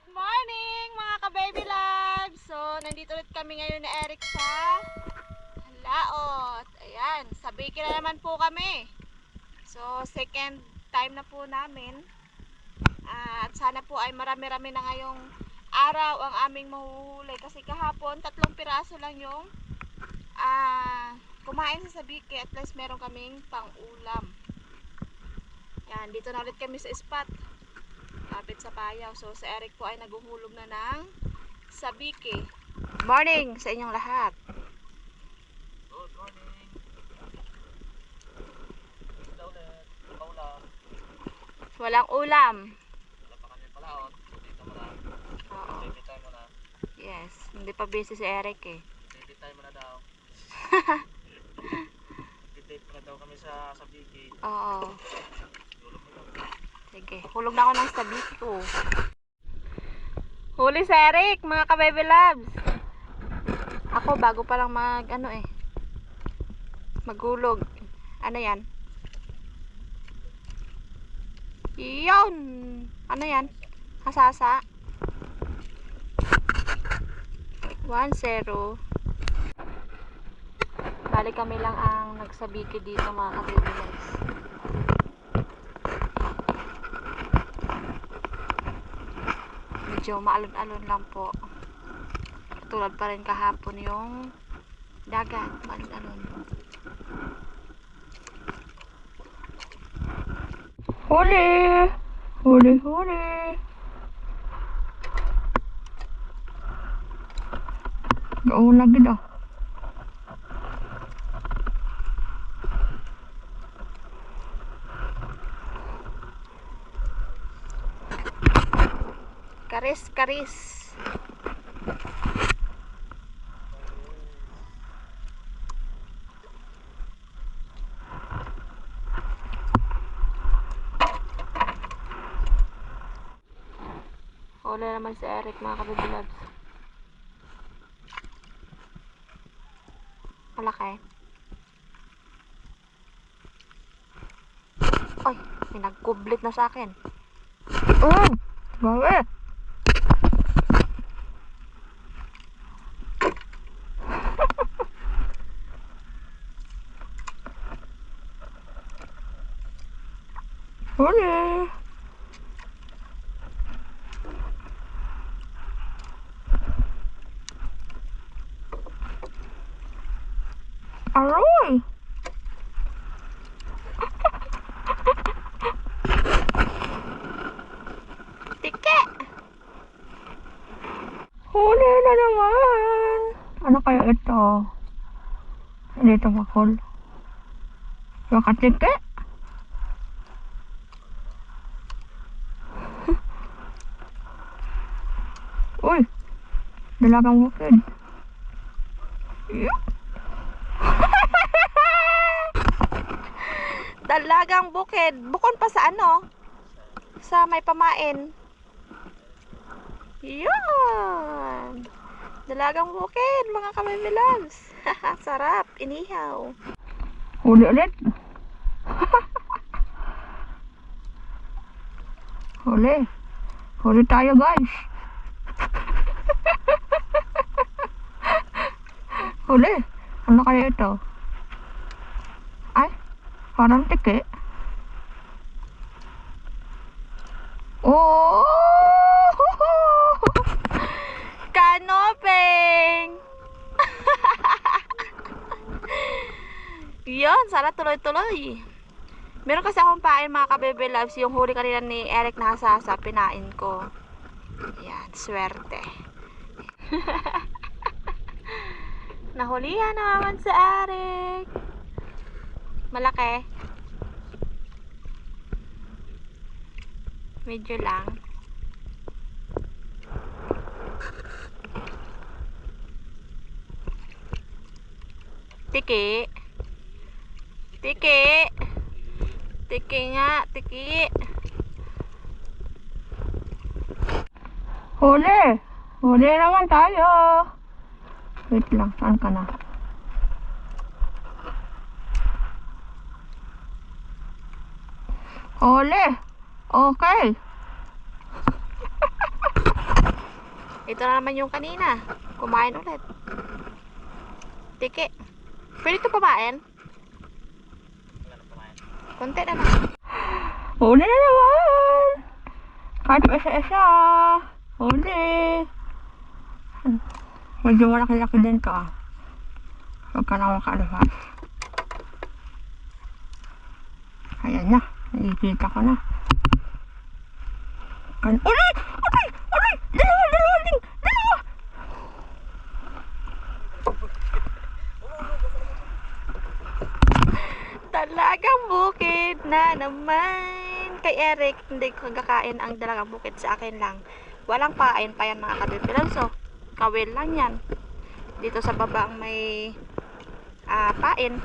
Good morning mga ka-baby loves! So, nandito ulit kami ngayon ni Eric sa laot. Ayan, sa Biki na naman po kami. So, second time na po namin. At sana po ay marami-rami na ngayong araw ang aming mahuhuli. Kasi kahapon, 3 piraso lang yung kumain sa Biki. At least meron kaming pang-ulam. Ayan, dito na ulit kami sa spot. Kapit sa payaw. So si Eric po ay naguhulog na ng sabiki. Morning sa inyong lahat. Good morning. Ito ulit. Paulam. Walang ulam. Wala pa kami palaot. Dito mo na. Oo. Baby time mo na. Yes. Hindi pa busy si Eric eh. Baby time mo na daw. Date mo na daw kami sa Biki. Oo. Tulog mo daw. Sige. Hulog na ako ng sabiki ko. Huli si Eric mga ka-baby loves. Ako bago pa lang maghulog. Ano yan? Yun! Ano yan? Hasasa? 1-0. Balik kami lang ang nagsabiki dito mga ka-baby loves. Medyo maalon-alon lang po. Tulad pa rin kahapon yung dagat. Maalon-alon. Huli! Huli, huli! Oo, lagi daw. Karis, karis. Huli naman si Eric mga ka-baby loves. Malaki. Ay, may nagkublit na sa akin. Bawe! Huli! Aroy! Tike! Huli na naman! Ano kaya ito? Hindi ito makul. Baka tike? Uy! Dalagang bukid. Dalagang bukid. Bukon pa sa ano? Sa may pamain. Yun! Dalagang bukid, mga ka-baby loves. Sarap, inihaw. Huli ulit. Huli. Huli tayo guys. Huli. Ano kaya ito? Ay, parang tike. Oh! Kanopeng! Yun, sana tuloy-tuloy. Meron kasi akong pain mga ka-baby loves. Yung huli kanina ni Eric na hasasa, pinain ko. Yan, swerte. Nahulihan naman si Eric. Malaki. Medyo lang. Tiki. Tiki. Tiki nga, tiki. Huli. Huli naman tayo. Wait lang, saan ka na? Huli. Okay. Ito na naman yung kanina. Kumain ulit. Tiki. Pwede ito pamain? Wala na kumain. Konti na lang. Huli na naman! Kahit isa-isa. Huli. Medyo malaki-laki din to ah. Huwag ka na makalabas. Ayan na. Nakikita ko na. Ulit! Ulit! Ulit! Dalawa! Dalawa! Dalawa! Dalagang bukid na naman. Kay Eric, hindi ko kakain ang dalagang bukid. Sa akin lang. Walang pain pa yan mga kabibilan. So, kawil lang yan. Dito sa baba ang may pain.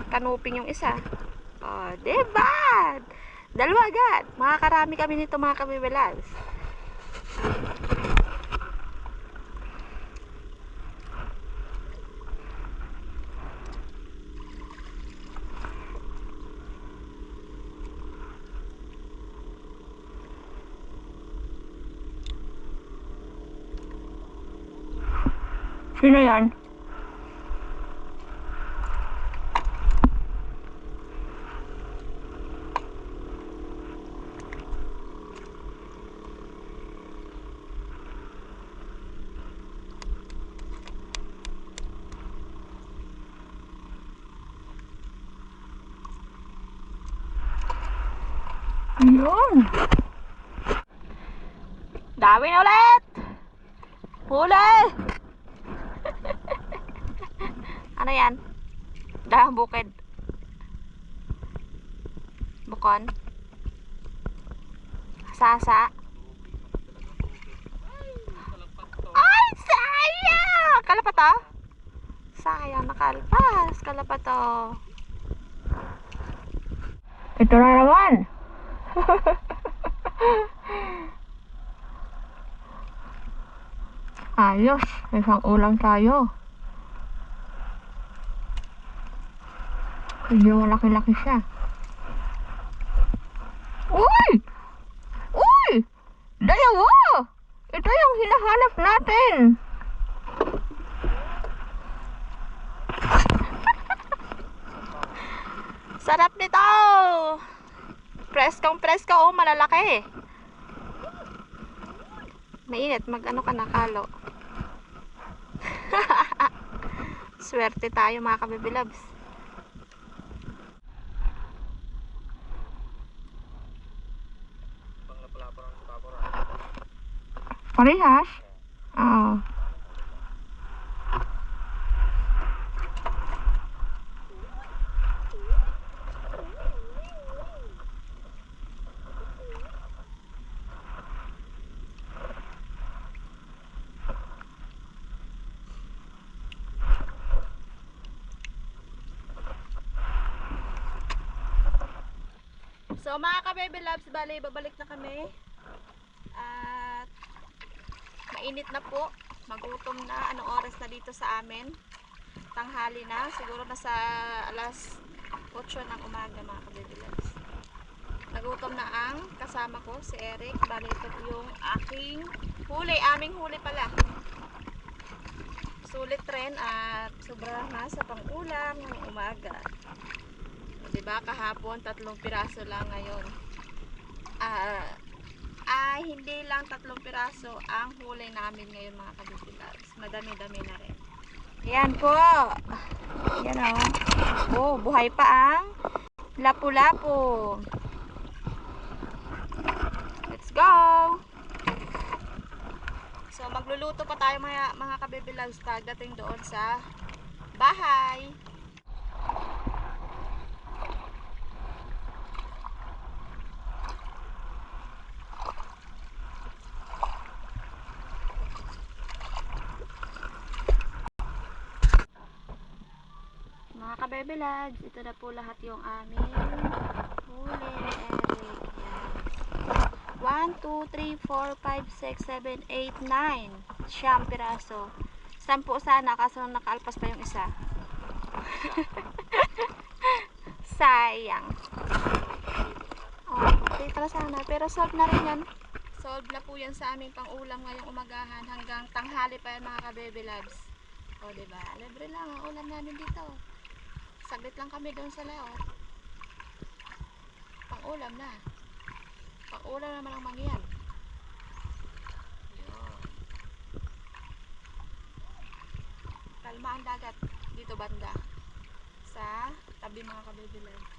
Kanuping yung isa. O, diba? Dalawa agad. Makakarami kami nito mga kabibilan. Sino yan? Ayun. Dami na ulit. Huli. Ano yan? Dalang bukid. Bukon. Sasa. Ay, sayang! Kalapat to? Sayang, nakalpas. Kalapat to. Ito na naman. Ayos. Isang ulam tayo. Medyo malaki-laki siya. Uy! Uy! Dalawa! Ito yung hinahanap natin. Sarap nito! Preskong presko, oh, malalaki. Mainit, mag-ano ka nakalo. Swerte tayo mga kabibilabs. Parehas? Oo. So mga ka-baby loves, bali babalik na kami. At mainit na po. Magutom na. Anong oras na dito sa amin? Tanghali na. Siguro nasa alas 8 ng umaga mga ka-baby loves. Nagutom na ang kasama ko, si Eric. Bali ito yung aking huli. Aming huli pala. Sulit rin at sobra na sa pang-ulam ng umaga. Diba kahapon 3 piraso lang ngayon. Hindi lang 3 piraso ang huli namin ngayon mga kabibilags. Madami-dami na rin. Ayan po. Ayan o. Oh, buhay pa ang lapu-lapu. Let's go! So magluluto pa tayo mga kabibilags pagdating doon sa bahay. Mga ka-baby lads, ito na po lahat yung aming huli ni Eric. Yan. 1, 2, 3, 4, 5, 6, 7, 8, 9. Siyam piraso. 10 sana, kaso nakaalpas pa yung isa. Sayang. Oh, okay pala sana. Pero solve na rin yan. Solve na po yan sa aming pang-ulam ngayong umagahan hanggang tanghali pa yan mga ka-baby loves. O diba? Libre lang ang ulam namin dito. Saglit lang kami doon sa laot. Pang-ulam na. Pang-ulam naman ang mangyan. Yun. Kalma ang dagat dito banda. Sa tabi mga ka-baby loves.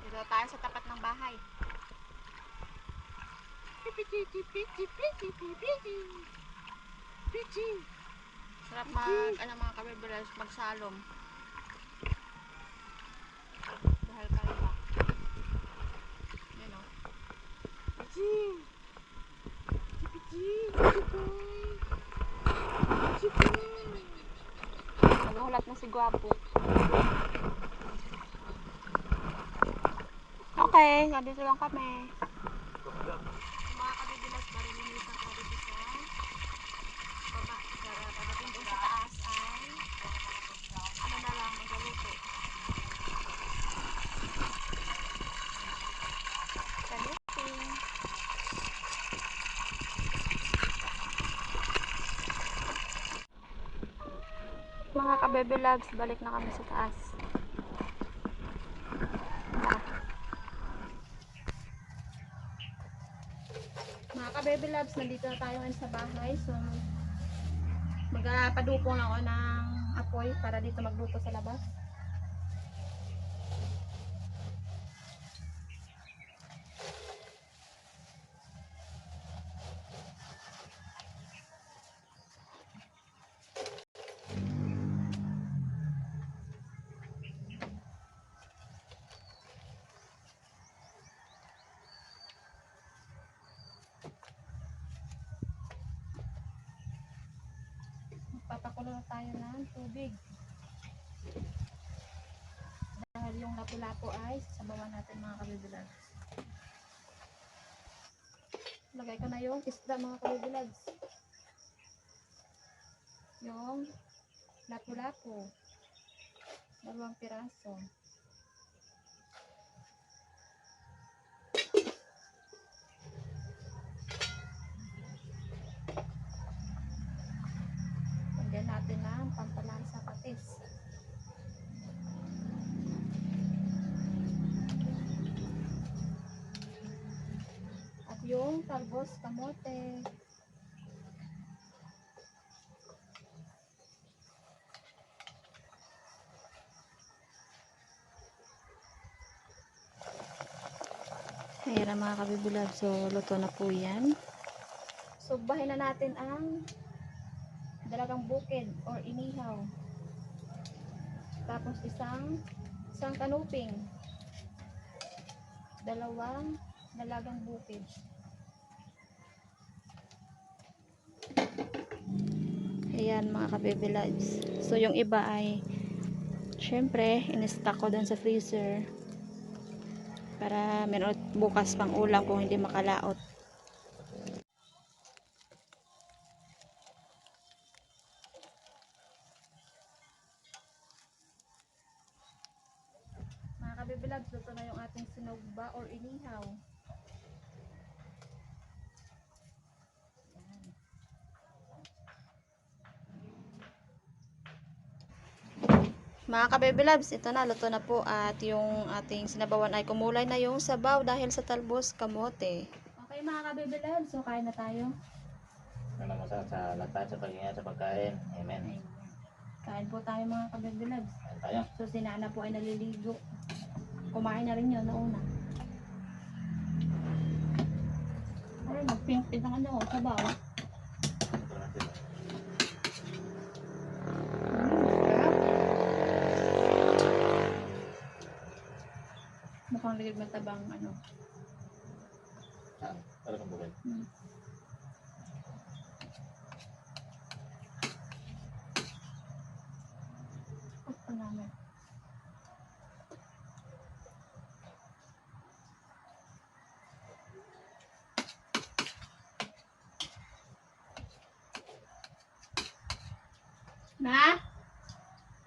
Dito tayo sa tapat ng bahay. Sarap mga kabebelas, magsalom. Dahil kalma. Yan o. Naghulat na si Gwapo. Okay, nandito lang kami. Mga kabibilas, marilinisan ko dito sa baba. Pagdating doon sa taas ay ano na lang, magluto. Saluting. Mga kabebe loves, balik na kami sa taas. Mga ka-baby loves, nandito na tayo ngayon sa bahay. So, magpapadupong lang ako ng apoy para dito magluto sa labas. Magpapakulo na tayo ng tubig. Dahil yung lapu-lapu ay sabawan natin mga ka-baby loves. Lagay ko na yung isda mga ka-baby loves. Yung lapu-lapu. 2 piraso. Lagyan natin ng pampalansa patis. At yung talbos kamote. Ayan na mga kabibilab. So, luto na po yan. So, bahin na natin ang dalagang bukid or inihaw. Tapos isang kanuping. 2 dalagang bukid. Ayan mga kabibilabs. So, yung iba ay syempre, in-stock ko dun sa freezer. Para meron bukas pang ulam kung hindi makalaot. Mga kabibilabs, luto na yung ating sinugba or inihaw. Mga ka-baby loves, ito na, luto na po at yung ating sinabawan ay kumulay na yung sabaw dahil sa talbos kamote. Okay mga ka-baby loves, so kain na tayo. Ano mo sa lahat sa paghinga sa pagkain. Amen. Kain po tayo mga ka-baby loves. Kain tayo. So si Nana po ay naliligo. Kumain na rin yun nauna. Ay, nagpink-pink ang ano, sabaw. Mukhang ligid matabang ano. Para kang bukid. Ito namin.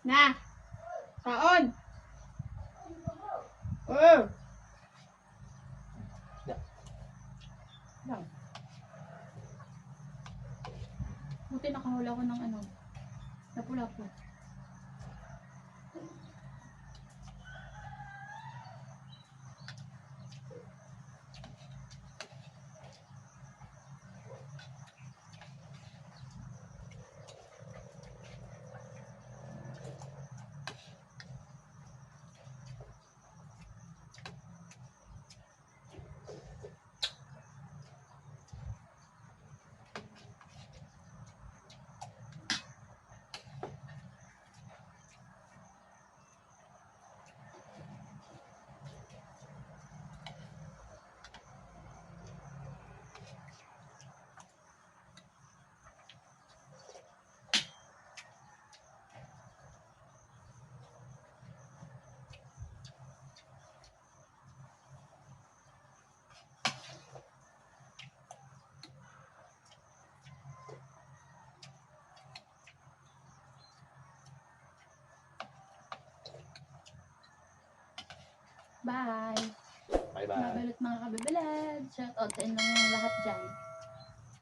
Na? Kaon! Oh! Yeah. Lang. Buti nakahula ko ng ano. Lapu-lapu. Bye! Bye-bye. Mabalot mga kabibilad. Shout out sa inyong lahat dyan.